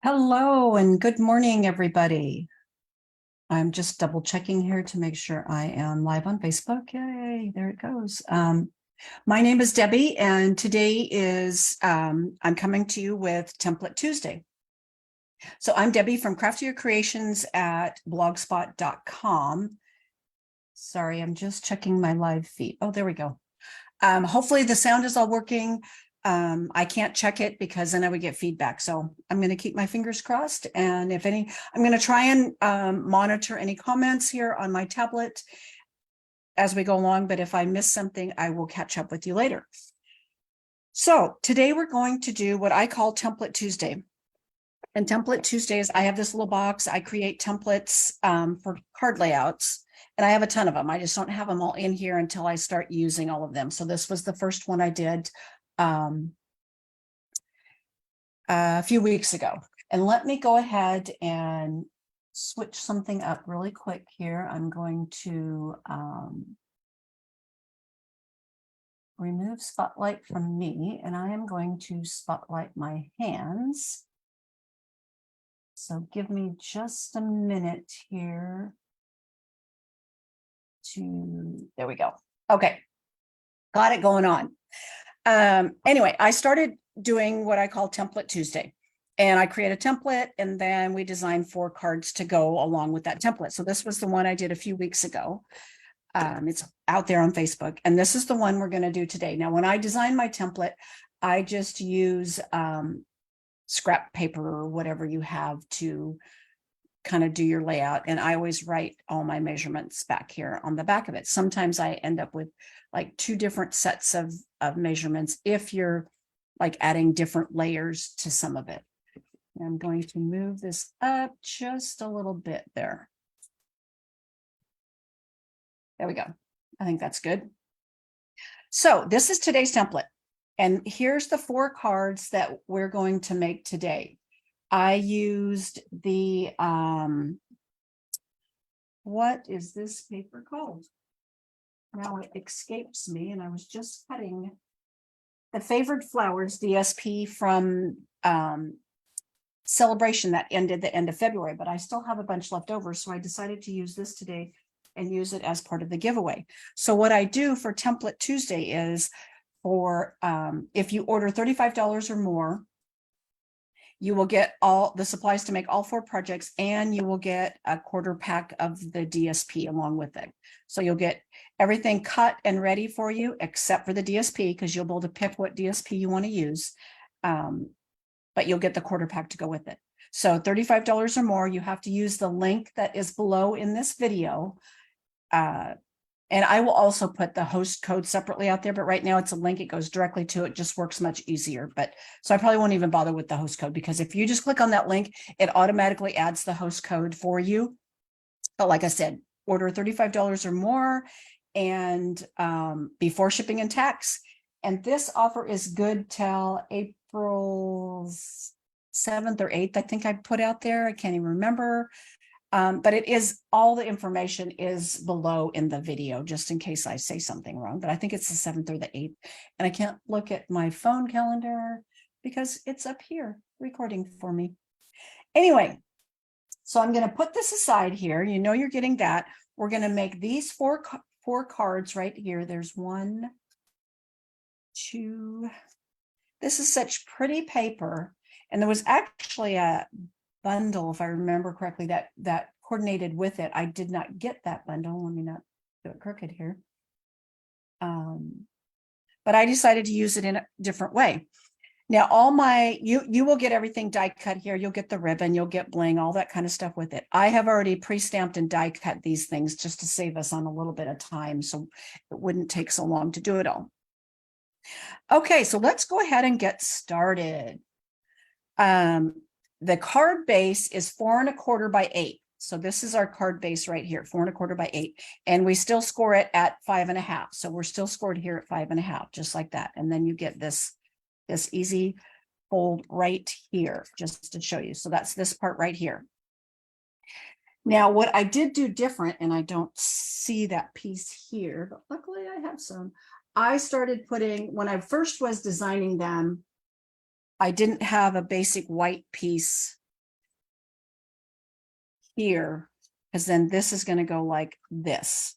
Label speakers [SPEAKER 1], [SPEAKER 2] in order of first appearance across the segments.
[SPEAKER 1] Hello and good morning, everybody. I'm just double checking here to make sure I am live on Facebook. Yay, there it goes. My name is Debbie, and today I'm coming to you with Template Tuesday. So I'm Debbie from Craftier Creations at blogspot.com. Sorry, I'm just checking my live feed. Oh, there we go. Hopefully the sound is all working. I can't check it because then I would get feedback. So I'm going to keep my fingers crossed. And if any, I'm going to try and monitor any comments here on my tablet as we go along. But if I miss something, I will catch up with you later. So today we're going to do what I call Template Tuesday. And Template Tuesdays, I have this little box. I create templates for card layouts. And I have a ton of them. I just don't have them all in here until I start using all of them. So this was the first one I did a few weeks ago. And let me go ahead and switch something up really quick here. I'm going to remove spotlight from me, and I am going to spotlight my hands. So give me just a minute here there we go. Okay, got it going on. Anyway, I started doing what I call Template Tuesday, and I create a template, and then we design 4 cards to go along with that template. So this was the one I did a few weeks ago. It's out there on Facebook, and this is the one we're going to do today. Now, when I design my template, I just use scrap paper or whatever you have to kind of do your layout. And I always write all my measurements back here on the back of it. Sometimes I end up with like 2 different sets of measurements if you're like adding different layers to some of it. I'm going to move this up just a little bit there. There we go. I think that's good. So this is today's template. And here's the 4 cards that we're going to make today. I used the, what is this paper called? Now it escapes me, and I was just cutting the Favored Flowers DSP from Celebration that ended the end of February, but I still have a bunch left over. So I decided to use this today and use it as part of the giveaway. So what I do for Template Tuesday is for, if you order $35 or more, you will get all the supplies to make all 4 projects, and you will get a quarter pack of the DSP along with it. So you'll get everything cut and ready for you, except for the DSP, because you'll be able to pick what DSP you want to use. But you'll get the quarter pack to go with it. So $35 or more, you have to use the link that is below in this video. And I will also put the host code separately out there, but right now it's a link. It goes directly to it, just works much easier. But so I probably won't even bother with the host code, because if you just click on that link, it automatically adds the host code for you. But like I said, order $35 or more and before shipping and tax. And this offer is good till April 7th or 8th, I think I put out there. I can't even remember. But it is, all the information is below in the video, just in case I say something wrong. But I think it's the 7th or the 8th. And I can't look at my phone calendar because it's up here recording for me. Anyway, so I'm going to put this aside here. You know, you're getting that. We're going to make these four cards right here. There's 1, 2. This is such pretty paper. And there was actually a bundle, if I remember correctly, that coordinated with it. I did not get that bundle. Let me not do it crooked here. But I decided to use it in a different way. Now, all my, you will get everything die cut here. You'll get the ribbon, you'll get bling, all that kind of stuff with it. I have already pre-stamped and die cut these things just to save us on a little bit of time, so it wouldn't take so long to do it all. Okay, so let's go ahead and get started. The card base is 4 1/4 by 8. So this is our card base right here, 4 1/4 by 8. And we still score it at 5 1/2. So we're still scored here at 5 1/2, just like that. And then you get this easy fold right here, just to show you. So that's this part right here. Now, what I did do different, and I don't see that piece here, but luckily I have some. I started putting, when I first was designing them, I didn't have a basic white piece here, because then this is going to go like this.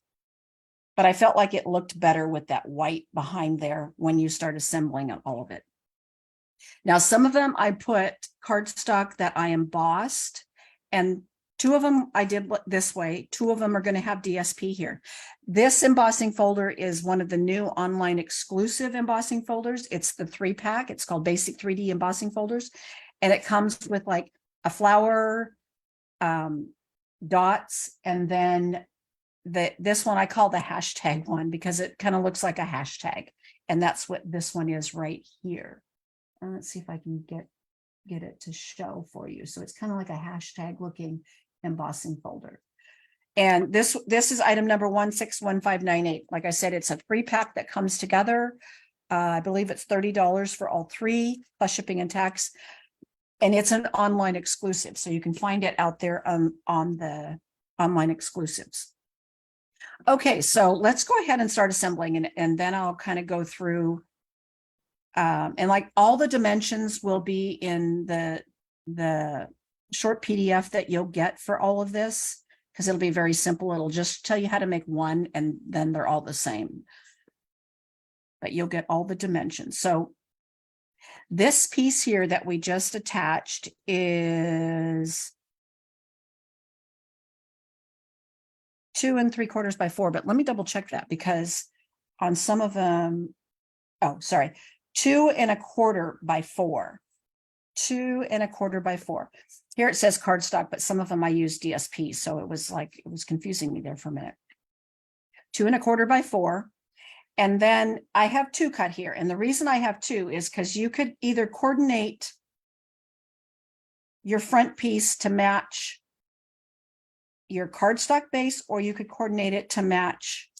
[SPEAKER 1] But I felt like it looked better with that white behind there when you start assembling all of it. Now, some of them I put cardstock that I embossed, and 2 of them I did this way. 2 of them are going to have DSP here. This embossing folder is one of the new online exclusive embossing folders. It's the 3-pack. It's called Basic 3D Embossing Folders. And it comes with like a flower, dots, and then this one I call the hashtag one because it kind of looks like a hashtag. And that's what this one is right here. And let's see if I can get it to show for you. So it's kind of like a hashtag looking embossing folder. And this is item number 161598. Like I said, it's a 3-pack that comes together. I believe it's $30 for all 3 plus shipping and tax. And it's an online exclusive. So you can find it out there on the online exclusives. Okay, so let's go ahead and start assembling, and then I'll kind of go through and like all the dimensions will be in the short PDF that you'll get for all of this, because it'll be very simple. It'll just tell you how to make one, and then they're all the same. But you'll get all the dimensions. So this piece here that we just attached is 2 3/4 by 4. But let me double check that, because on some of them, oh, sorry, 2 1/4 by 4. 2 1/4 by 4. Here it says cardstock, but some of them I use DSP, so it was confusing me there for a minute. 2 1/4 by 4. And then I have 2 cut here. And the reason I have 2 is because you could either coordinate your front piece to match your cardstock base, or you could coordinate it to match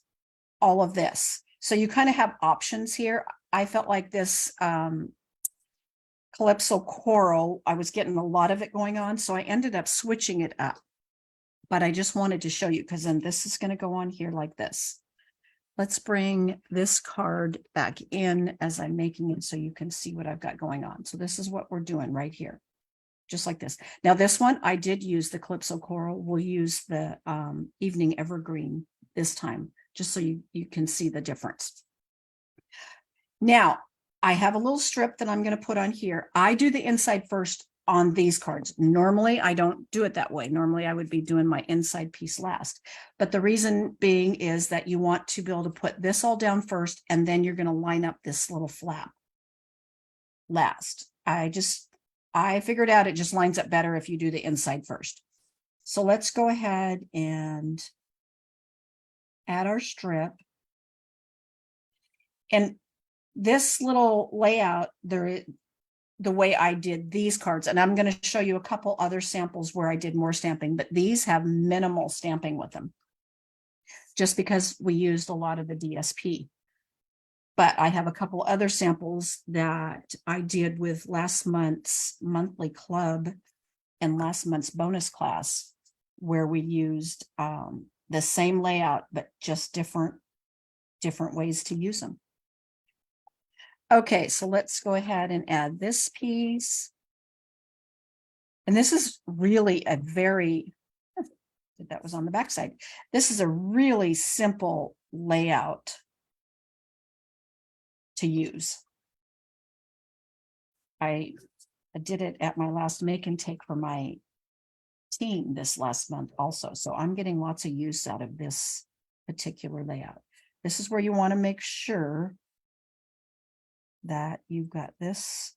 [SPEAKER 1] all of this. So you kind of have options here. I felt like this Calypso Coral, I was getting a lot of it going on, so I ended up switching it up. But I just wanted to show you, because then this is going to go on here like this. Let's bring this card back in as I'm making it so you can see what I've got going on. So this is what we're doing right here, just like this. Now this one, I did use the Calypso Coral. We'll use the Evening Evergreen this time, just so you can see the difference. Now, I have a little strip that I'm going to put on here. I do the inside first on these cards. Normally, I don't do it that way. Normally, I would be doing my inside piece last. But the reason being is that you want to be able to put this all down first, and then you're going to line up this little flap last. I figured out it just lines up better if you do the inside first. So let's go ahead and add our strip. And this little layout, the way I did these cards, and I'm going to show you a couple other samples where I did more stamping, but these have minimal stamping with them, just because we used a lot of the DSP. But I have a couple other samples that I did with last month's monthly club and last month's bonus class, where we used the same layout, but just different ways to use them. Okay, so let's go ahead and add this piece. And this is really a very, that was on the back side. This is a really simple layout to use. I did it at my last make and take for my team this last month also. So I'm getting lots of use out of this particular layout. This is where you want to make sure that you've got this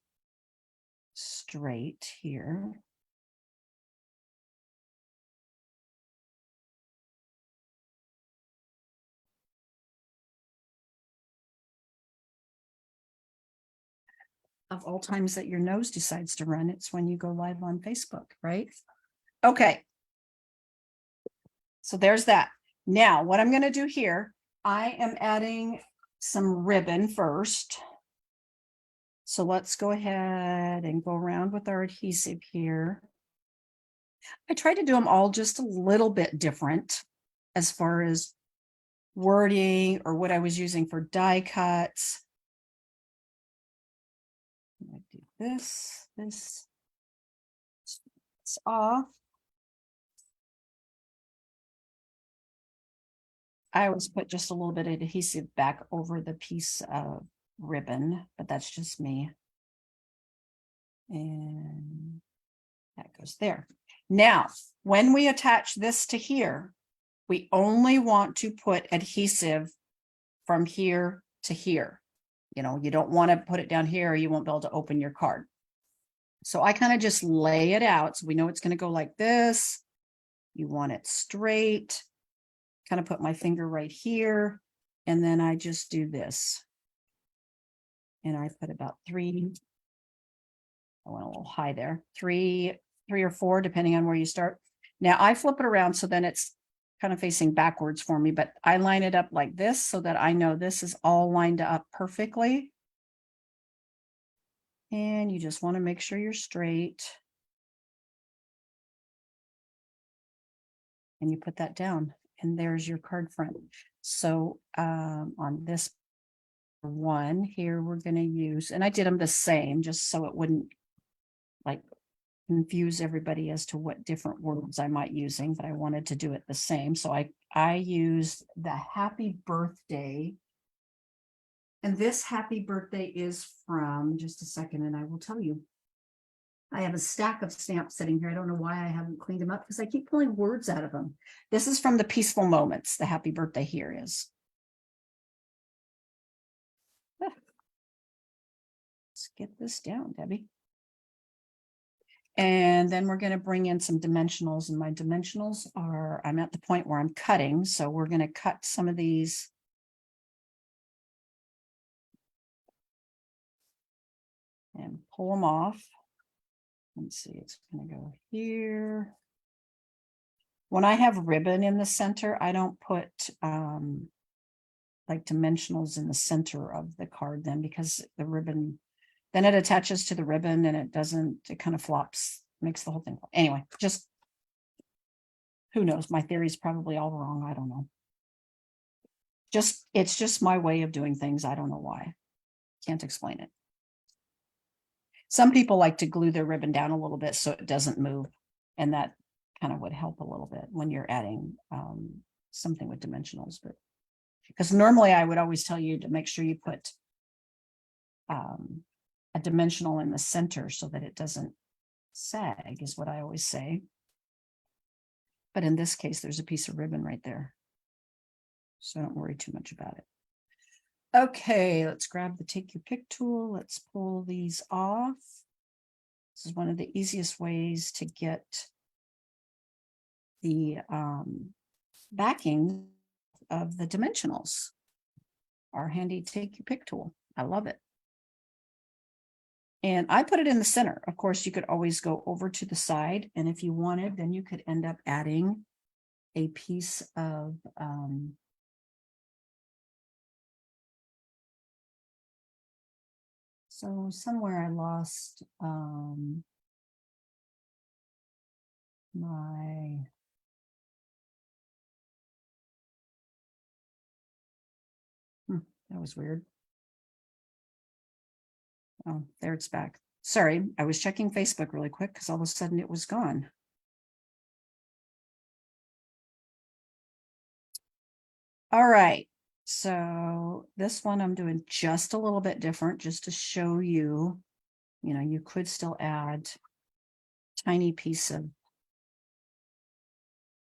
[SPEAKER 1] straight here. Of all times that your nose decides to run, it's when you go live on Facebook, right? Okay. So there's that. Now, what I'm going to do here, I am adding some ribbon first. So let's go ahead and go around with our adhesive here. I try to do them all just a little bit different as far as wording or what I was using for die cuts. I do this off. I always put just a little bit of adhesive back over the piece of ribbon, but that's just me. And that goes there. Now, when we attach this to here, we only want to put adhesive from here to here. You know, you don't want to put it down here or you won't be able to open your card. So I kind of just lay it out. So we know it's going to go like this. You want it straight. Kind of put my finger right here. And then I just do this. And I put about 3. I went a little high there. 3 or 4, depending on where you start. Now I flip it around so then it's kind of facing backwards for me, but I line it up like this so that I know this is all lined up perfectly. And you just want to make sure you're straight. And you put that down and there's your card front. So on this one here, we're going to use, and I did them the same just so it wouldn't like confuse everybody as to what different words I might using, but I wanted to do it the same. So I used the happy birthday. And this happy birthday is from, just a second, and I will tell you. I have a stack of stamps sitting here. I don't know why I haven't cleaned them up because I keep pulling words out of them. This is from the Peaceful Moments. The happy birthday here is. Let's get this down, Debbie. And then we're going to bring in some dimensionals, and my dimensionals are, I'm at the point where I'm cutting. So we're going to cut some of these. And pull them off. Let's see, it's going to go here. When I have ribbon in the center, I don't put like dimensionals in the center of the card then, because the ribbon, then it attaches to the ribbon and it doesn't, it kind of flops, makes the whole thing. Anyway, just who knows? My theory is probably all wrong. I don't know. It's just my way of doing things. I don't know why. Can't explain it. Some people like to glue their ribbon down a little bit so it doesn't move. And that kind of would help a little bit when you're adding something with dimensionals. But because normally I would always tell you to make sure you put a dimensional in the center so that it doesn't sag, is what I always say. But in this case, there's a piece of ribbon right there. So don't worry too much about it. Okay, let's grab the Take Your Pick tool. Let's pull these off. This is one of the easiest ways to get the backing of the dimensionals. Our handy Take Your Pick tool. I love it. And I put it in the center. Of course, you could always go over to the side. And if you wanted, then you could end up adding a piece of so somewhere I lost my that was weird. Oh, there it's back. Sorry, I was checking Facebook really quick because all of a sudden it was gone. All right, so this one I'm doing just a little bit different just to show you, you know, you could still add a tiny piece of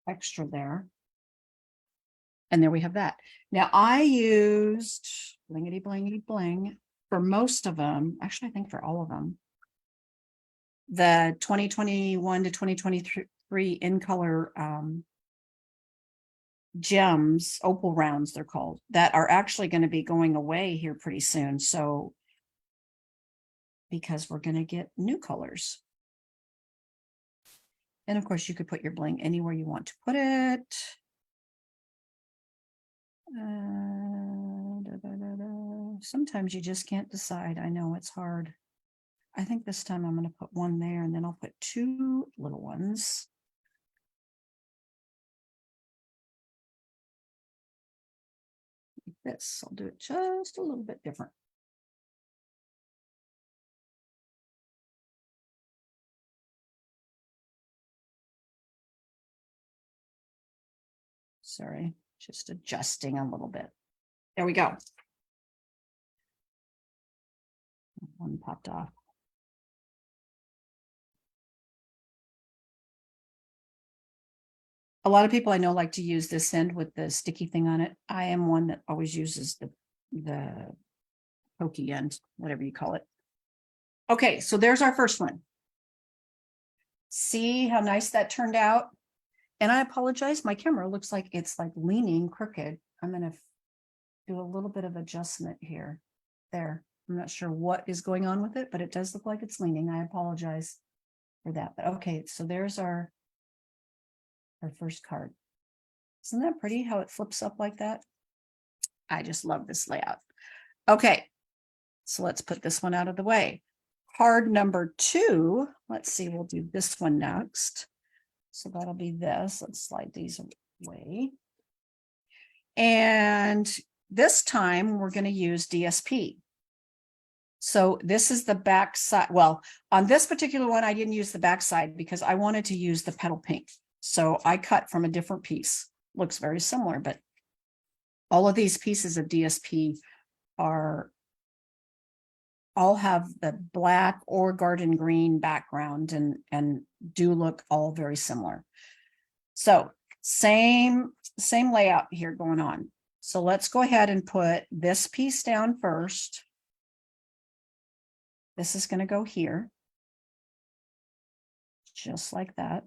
[SPEAKER 1] extra there. And there we have that. Now I used blingity blingity bling for most of them. Actually, I think for all of them. The 2021 to 2023 in color gems, opal rounds they're called, that are actually going to be going away here pretty soon. So because we're going to get new colors. And of course you could put your bling anywhere you want to put it. Sometimes you just can't decide. I know it's hard. I think this time I'm going to put one there and then I'll put 2 little ones. Like this. I'll do it just a little bit different. Sorry, Just adjusting a little bit. There we go. One popped off. A lot of people I know like to use this end with the sticky thing on it. I am one that always uses the pokey end, whatever you call it. Okay, so there's our first one. See how nice that turned out? And I apologize, my camera looks like it's like leaning crooked. I'm gonna do a little bit of adjustment here. There, I'm not sure what is going on with it, but it does look like it's leaning. I apologize for that. But okay, so there's our first card. Isn't that pretty how it flips up like that? I just love this layout. Okay, so let's put this one out of the way. Card number 2, let's see, we'll do this one next. So that'll be this. Let's slide these away. And this time we're going to use DSP. So this is the back side. Well, on this particular one, I didn't use the back side because I wanted to use the petal pink. So I cut from a different piece. Looks very similar, but all of these pieces of DSP all have the black or garden green background and do look all very similar. So same layout here going on. So let's go ahead and put this piece down first. This is going to go here. Just like that.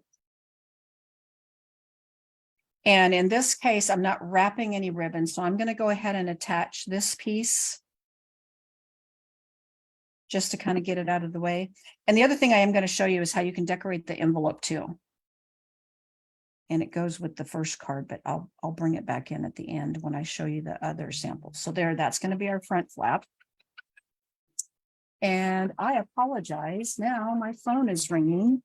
[SPEAKER 1] And in this case, I'm not wrapping any ribbon, so I'm going to go ahead and attach this piece just to kind of get it out of the way. And the other thing I am going to show you is how you can decorate the envelope too. And it goes with the first card, but I'll bring it back in at the end when I show you the other samples. So there, that's going to be our front flap. And I apologize. Now my phone is ringing.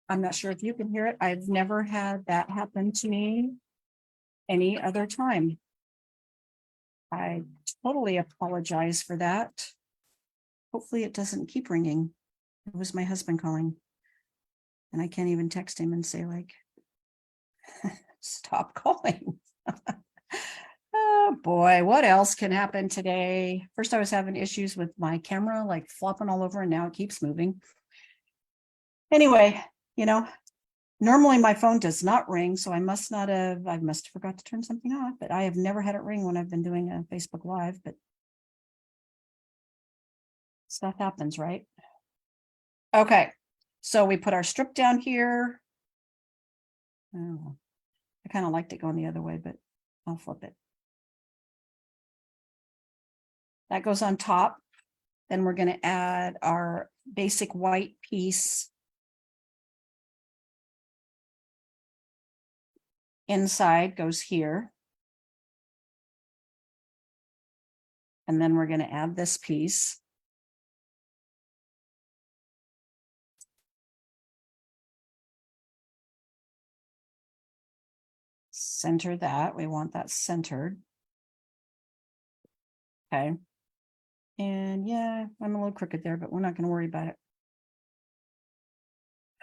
[SPEAKER 1] I'm not sure if you can hear it. I've never had that happen to me any other time. I totally apologize for that. Hopefully it doesn't keep ringing. It was my husband calling. And I can't even text him and say like, stop calling. Oh boy, what else can happen today? First I was having issues with my camera, like flopping all over, and now it keeps moving. Anyway, you know, normally my phone does not ring, so I must have forgot to turn something off, but I have never had it ring when I've been doing a Facebook Live, but stuff happens, right? Okay, so we put our strip down here. Oh, I kind of liked it going the other way, but I'll flip it. That goes on top. Then we're going to add our basic white piece inside, goes here. And then we're going to add this piece. Center that. We want that centered. Okay. And yeah, I'm a little crooked there, but we're not going to worry about it.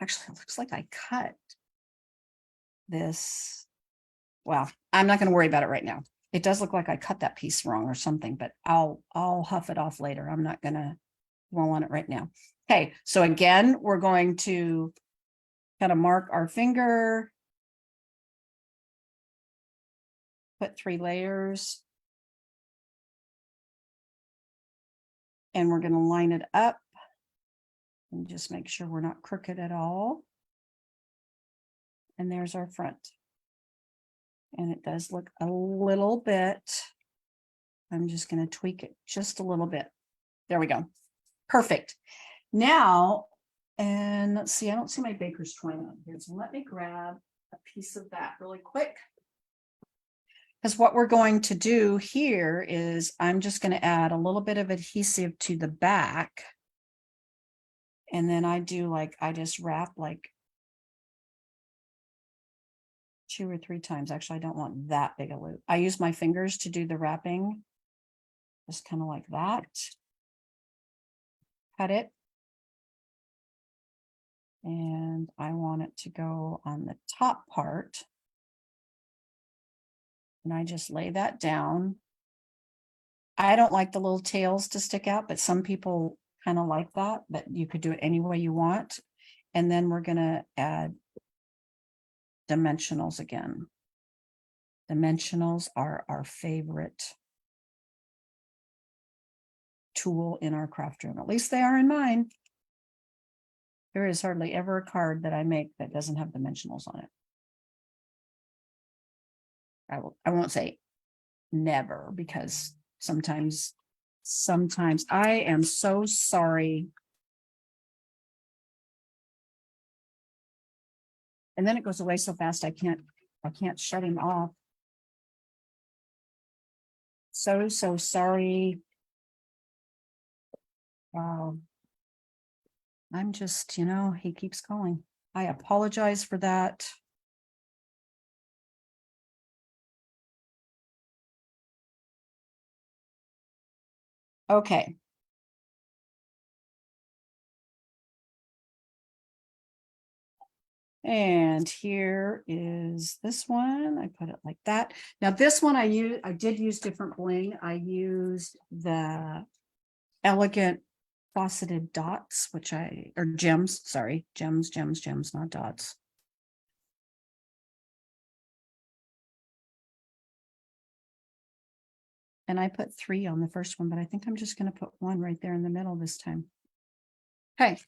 [SPEAKER 1] Actually, it looks like I cut this. Well, I'm not going to worry about it right now. It does look like I cut that piece wrong or something, but I'll huff it off later. I'm not going to dwell on it right now. Okay, so again, we're going to kind of mark our finger, put 3 layers, and we're going to line it up and just make sure we're not crooked at all. And there's our front. And it does look a little bit, I'm just going to tweak it just a little bit. There we go. Perfect. Now, and let's see, I don't see my baker's twine on here. So let me grab a piece of that really quick. Because what we're going to do here is I'm just going to add a little bit of adhesive to the back. And then I just wrap like 2 or 3 times. Actually, I don't want that big a loop. I use my fingers to do the wrapping. Just kind of like that. Cut it. And I want it to go on the top part. And I just lay that down. I don't like the little tails to stick out, but some people kind of like that, but you could do it any way you want. And then we're going to add dimensionals again. Dimensionals are our favorite tool in our craft room. At least they are in mine. There is hardly ever a card that I make that doesn't have dimensionals on it. I won't say never, because sometimes I am so sorry. And then it goes away so fast I can't shut him off. So sorry. Wow. I'm just, he keeps calling. I apologize for that. Okay. And here is this one. I put it like that. Now this one I did use different bling. I used the elegant faceted dots, or gems, sorry, gems, not dots. And I put 3 on the first one, but I think I'm just going to put 1 right there in the middle this time. Okay,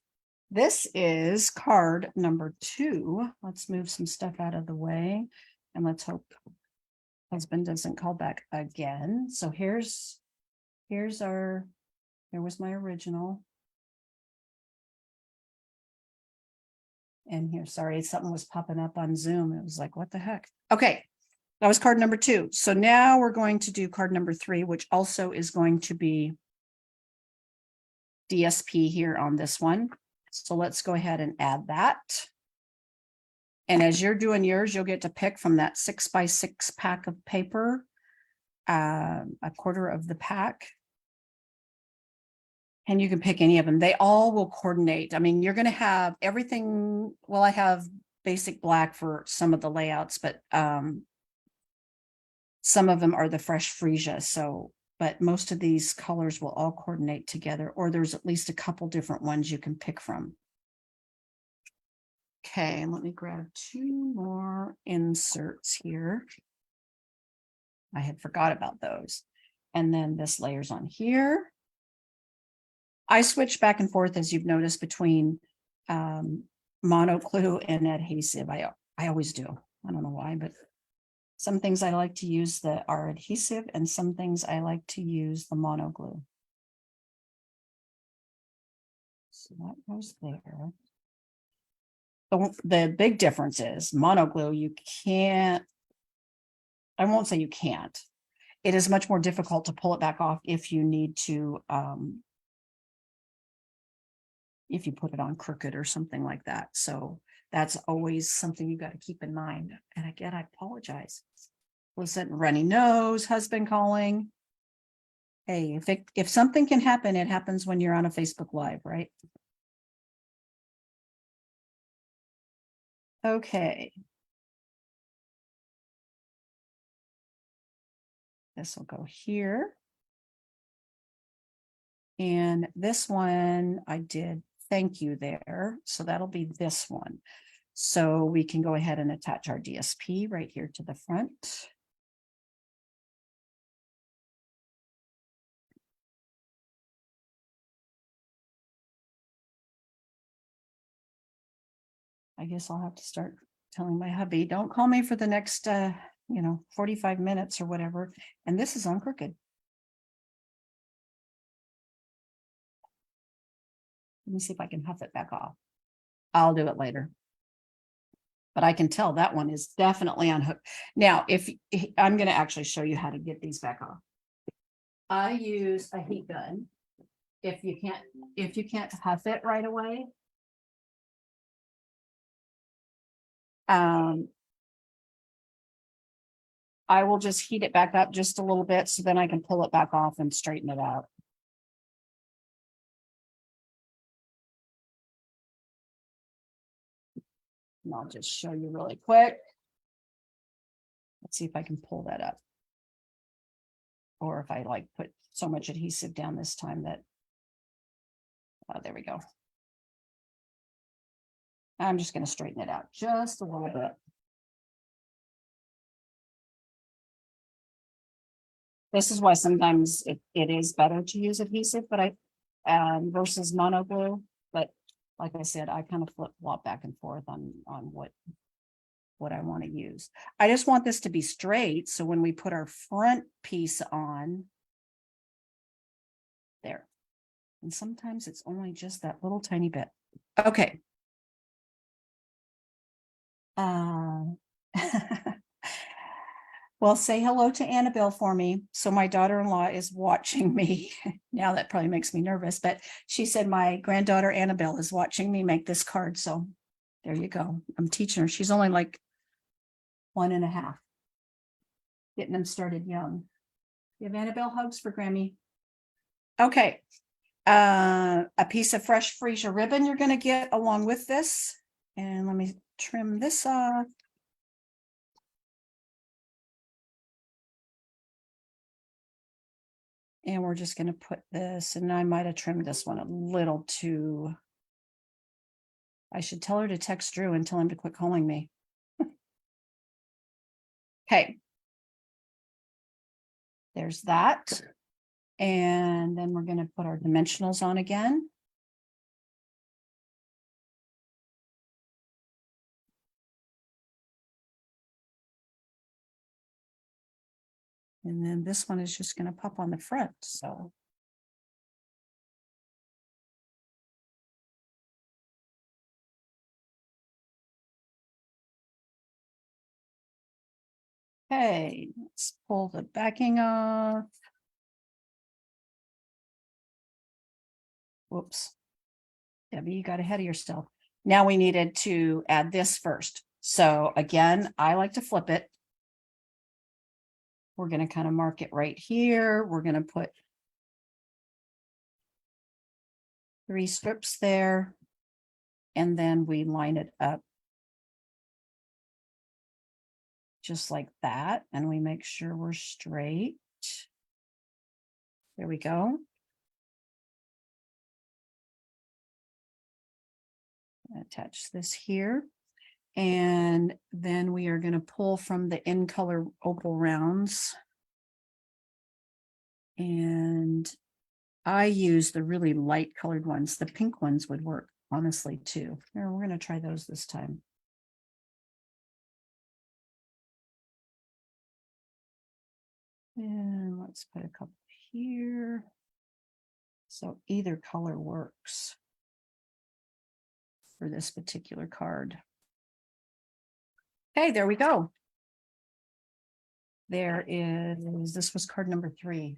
[SPEAKER 1] this is card number 2. Let's move some stuff out of the way and let's hope husband doesn't call back again. So here's there was my original. And here, sorry, something was popping up on Zoom. It was like, what the heck? Okay, that was card number 2. So now we're going to do card number 3, which also is going to be DSP here on this one. So let's go ahead and add that. And as you're doing yours, you'll get to pick from that 6x6 pack of paper, a quarter of the pack. And you can pick any of them. They all will coordinate. I mean, you're going to have everything. Well, I have basic black for some of the layouts, but some of them are the fresh freesia. So, but most of these colors will all coordinate together, or there's at least a couple different ones you can pick from. Okay, let me grab 2 more inserts here. I had forgot about those. And then this layers on here. I switch back and forth, as you've noticed, between mono glue and adhesive. I always do. I don't know why, but some things I like to use that are adhesive, and some things I like to use the mono glue. So that goes there. The big difference is mono glue, you can't, I won't say you can't. It is much more difficult to pull it back off if you need to, if you put it on crooked or something like that. So that's always something you got to keep in mind. And again, I apologize. Listen, runny nose, husband calling. Hey, if something can happen, it happens when you're on a Facebook Live, right? Okay. This will go here. And this one, I did thank you there. So that'll be this one. So we can go ahead and attach our DSP right here to the front. I guess I'll have to start telling my hubby, don't call me for the next, 45 minutes or whatever. And this is on crooked. Let me see if I can huff it back off. I'll do it later. But I can tell that one is definitely on hook. Now, if I'm going to actually show you how to get these back off. I use a heat gun. If you can't huff it right away. I will just heat it back up just a little bit, so then I can pull it back off and straighten it out. And I'll just show you really quick. Let's see if I can pull that up. Or if I like put so much adhesive down this time that, oh, there we go. I'm just going to straighten it out just a little bit. This is why sometimes it is better to use adhesive, but versus mono glue. But like I said, I kind of flip flop back and forth on what I want to use. I just want this to be straight. So when we put our front piece on there, and sometimes it's only just that little tiny bit. Okay. Well, say hello to Annabelle for me. So my daughter-in-law is watching me. Now that probably makes me nervous, but she said my granddaughter Annabelle is watching me make this card. So there you go. I'm teaching her. She's only like 1.5. Getting them started young. Give Annabelle hugs for Grammy. Okay. A piece of fresh freesia ribbon you're going to get along with this. And let me trim this off. And we're just going to put this, and I might have trimmed this one a little too. I should tell her to text Drew and tell him to quit calling me. Okay. There's that. And then we're going to put our dimensionals on again. And then this one is just going to pop on the front. So. Okay, let's pull the backing off. Whoops. Debbie, you got ahead of yourself. Now we needed to add this first. So again, I like to flip it. We're going to kind of mark it right here. We're going to put 3 strips there. And then we line it up just like that. And we make sure we're straight. There we go. Attach this here. And then we are going to pull from the in color opal rounds. And I use the really light colored ones. The pink ones would work honestly too. Here, we're going to try those this time. And let's put a couple here. So either color works for this particular card. Okay, there we go. This was card number 3.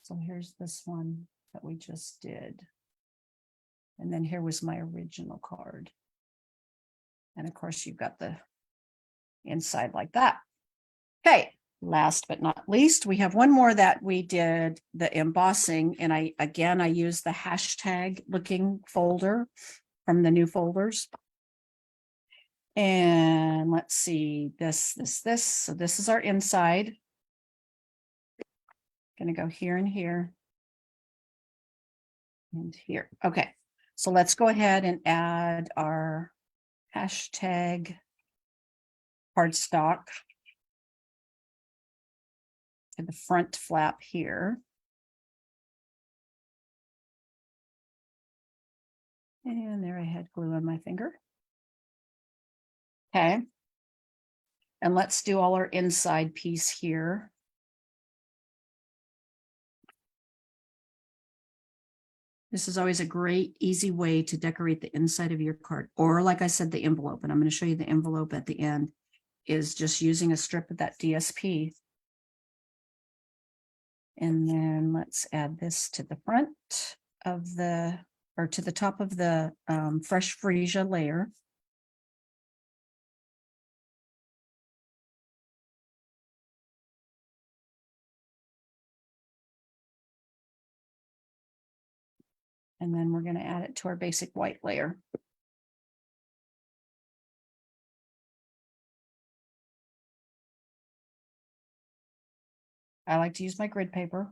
[SPEAKER 1] So here's this one that we just did. And then here was my original card. And of course, you've got the inside like that. Okay, last but not least, we have one more that we did the embossing. And I used the hashtag looking folder from the new folders. And let's see, this. So this is our inside. Going to go here and here. And here. Okay, so let's go ahead and add our hashtag cardstock to the front flap here. And there I had glue on my finger. Okay. And let's do all our inside piece here. This is always a great, easy way to decorate the inside of your card. Or like I said, the envelope, and I'm going to show you the envelope at the end, is just using a strip of that DSP. And then let's add this to the front of the, or to the top of the fresh freesia layer. And then we're going to add it to our basic white layer. I like to use my grid paper.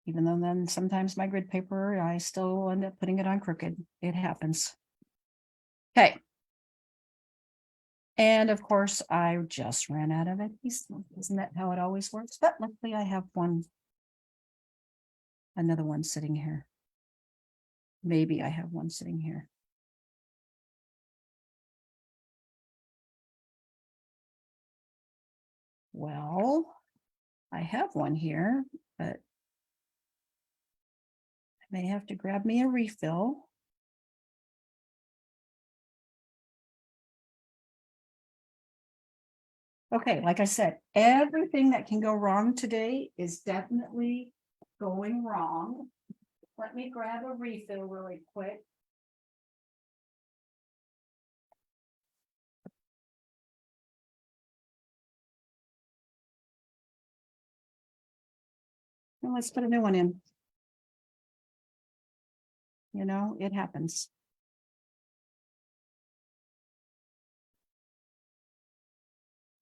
[SPEAKER 1] Even though then sometimes my grid paper, I still end up putting it on crooked. It happens. Okay. And of course, I just ran out of adhesive. Isn't that how it always works? But luckily I have another one sitting here. Maybe I have one sitting here. Well, I have one here, but I may have to grab me a refill. Okay, like I said, everything that can go wrong today is definitely going wrong. Let me grab a refill really quick. And let's put a new one in. You know, it happens.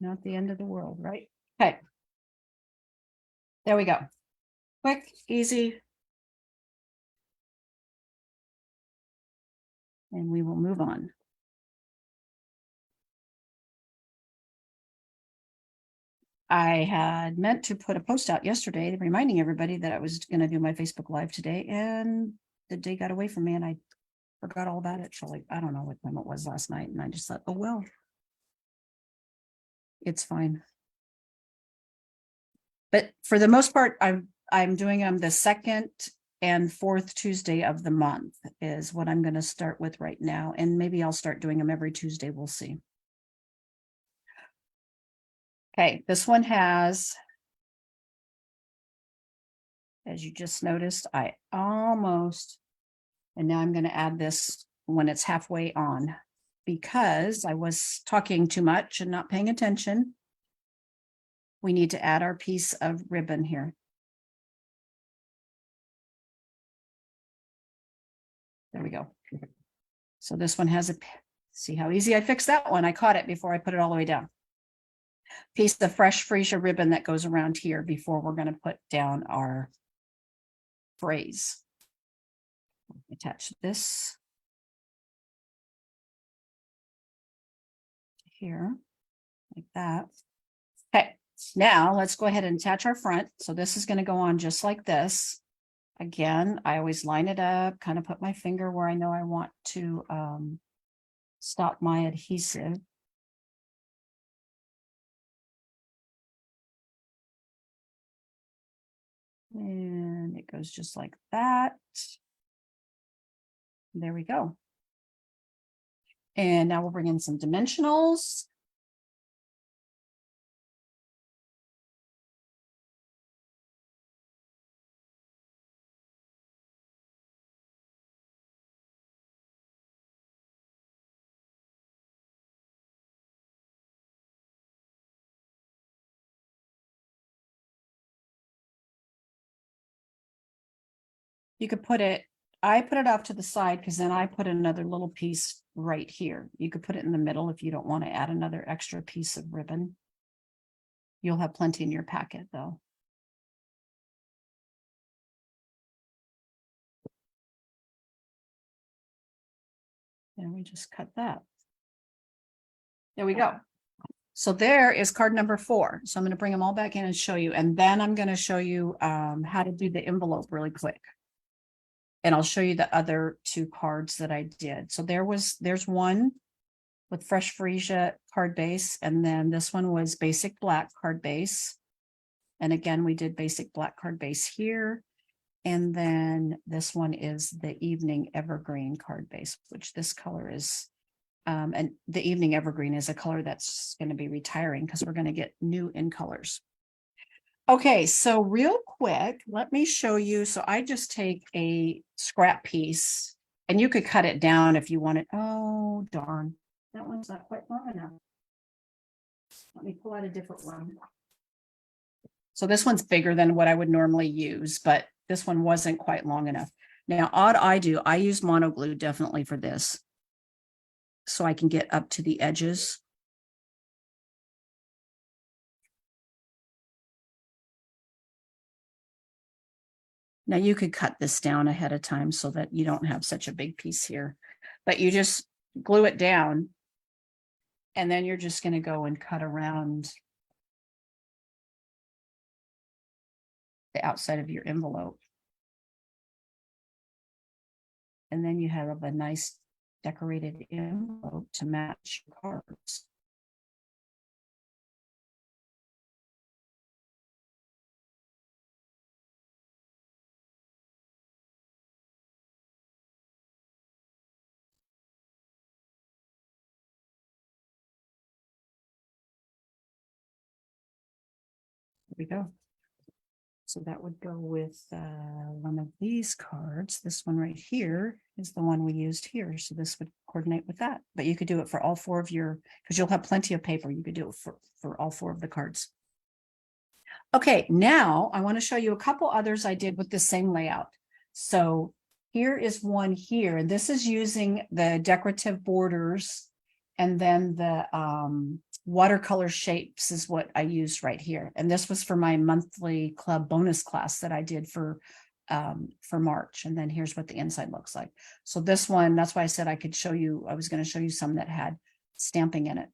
[SPEAKER 1] Not the end of the world, right? Okay. There we go. Quick, easy. And we will move on. I had meant to put a post out yesterday reminding everybody that I was going to do my Facebook Live today, and the day got away from me and I forgot all about it. So like, I don't know what time it was last night. And I just thought, oh, well, it's fine. But for the most part, I'm doing them the second and fourth Tuesday of the month is what I'm going to start with right now. And maybe I'll start doing them every Tuesday. We'll see. Okay, this one has, as you just noticed, I almost, and now I'm going to add this when it's halfway on because I was talking too much and not paying attention. We need to add our piece of ribbon here. There we go. So this one has a, see how easy I fixed that one. I caught it before I put it all the way down. Piece of fresh freesia ribbon that goes around here before we're going to put down our phrase. Attach this here like that. Okay, now let's go ahead and attach our front. So this is going to go on just like this. Again, I always line it up, kind of put my finger where I know I want to stop my adhesive. And it goes just like that. There we go. And now we'll bring in some dimensionals. You could put it, I put it off to the side because then I put another little piece right here. You could put it in the middle if you don't want to add another extra piece of ribbon. You'll have plenty in your packet though. And we just cut that. There we go. So there is card number 4. So I'm going to bring them all back in and show you. And then I'm going to show you how to do the envelope really quick. And I'll show you the other 2 cards that I did. So there's one with fresh freesia card base. And then this one was basic black card base. And again, we did basic black card base here. And then this one is the evening evergreen card base, which this color is, and the evening evergreen is a color that's going to be retiring because we're going to get new in colors. Okay, so real quick, let me show you. So I just take a scrap piece and you could cut it down if you wanted. Oh, darn. That one's not quite long enough. Let me pull out a different one. So this one's bigger than what I would normally use, but this one wasn't quite long enough. Now, I use mono glue definitely for this. So I can get up to the edges. Now you could cut this down ahead of time so that you don't have such a big piece here, but you just glue it down. And then you're just going to go and cut around the outside of your envelope. And then you have a nice decorated envelope to match your cards. There we go. So that would go with one of these cards. This one right here is the one we used here. So this would coordinate with that. But you could do it for all four of your, because you'll have plenty of paper. You could do it for all four of the cards. Okay, now I want to show you a couple others I did with the same layout. So here is one here, and this is using the decorative borders, and then the watercolor shapes is what I used right here. And this was for my monthly club bonus class that I did for March. And then here's what the inside looks like. So this one, that's why I said I could show you, I was going to show you some that had stamping in it.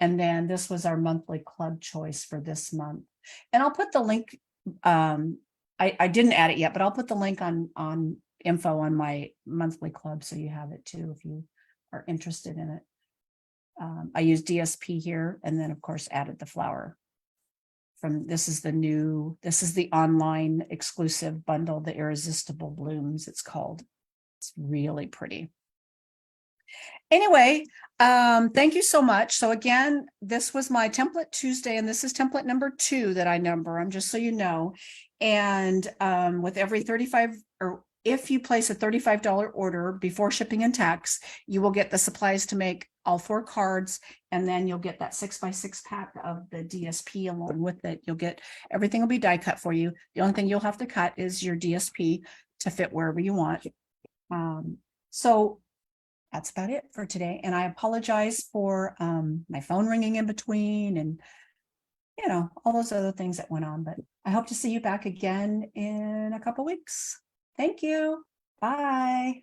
[SPEAKER 1] And then this was our monthly club choice for this month. And I'll put the link, I didn't add it yet, but I'll put the link on info on my monthly club, so you have it too if you are interested in it. I used DSP here, and then of course added the flower. This is the online exclusive bundle, the Irresistible Blooms, it's called. It's really pretty. Anyway, thank you so much. So again, this was my template Tuesday, and this is template number 2 that I number. I'm just so you know. And with every 35, or if you place a $35 order before shipping and tax, you will get the supplies to make all 4 cards, and then you'll get that 6x6 pack of the DSP along with it. You'll get everything will be die cut for you. The only thing you'll have to cut is your DSP to fit wherever you want. So that's about it for today. And I apologize for my phone ringing in between and, you know, all those other things that went on. But I hope to see you back again in a couple weeks. Thank you. Bye.